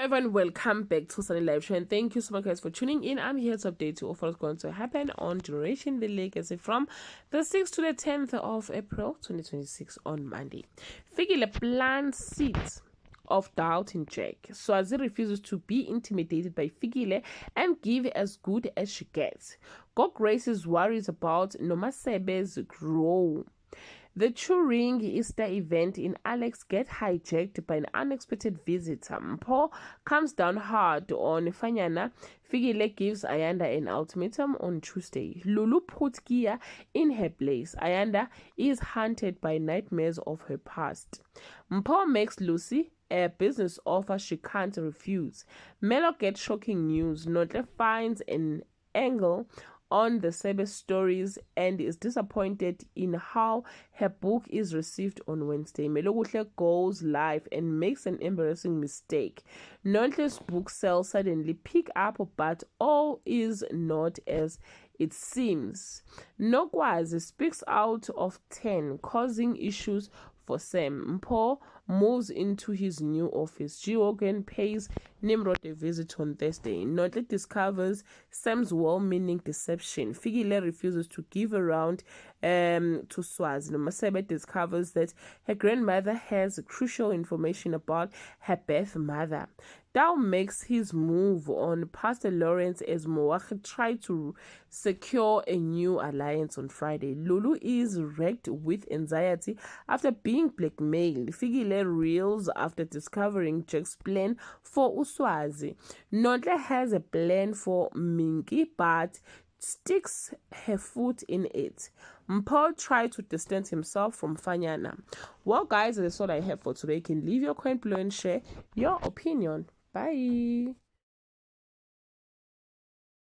everyone, welcome back to Sunny Live Show, and thank you so much guys for tuning in. I'm here to update you of what's going to happen on Generation the Legacy from the 6th to the 10th of April 2026 on Monday. Fikile plans seeds of doubt in Jack. Swazi refuses to be intimidated by Fikile and give as good as she gets. Gok raises worries about Nomasebe's grow. The touring Easter event in Alex get hijacked by an unexpected visitor. Mpho comes down hard on Fanyana. Fikile gives Ayanda an ultimatum on Tuesday. Lulu puts Gia in her place. Ayanda is haunted by nightmares of her past. Mpho makes Lucy a business offer she can't refuse. Melo gets shocking news. Notle finds an angle on the Sebe stories and is disappointed in how her book is received on Wednesday. Melokuhle goes live and makes an embarrassing mistake. Nontle's book sales suddenly pick up, but all is not as it seems. Nokwazi speaks out of 10, causing issues for Sam. Mpho moves into his new office. G-Organ pays Nimrod a visit on Thursday. Notle discovers Sam's well-meaning deception. Fikile refuses to give around to Swazi. Masebe discovers that her grandmother has crucial information about her birth mother. Dao makes his move on Pastor Lawrence as Moache tries to secure a new alliance on Friday. Lulu is wrecked with anxiety after being blackmailed. Fikile reels after discovering Jack's plan for Uswazi. Notle has a plan for Minky, but sticks her foot in it. Mpho tried to distance himself from Fanyana. Well guys, that's all I have for today. You can leave your comment below and share your opinion. Bye.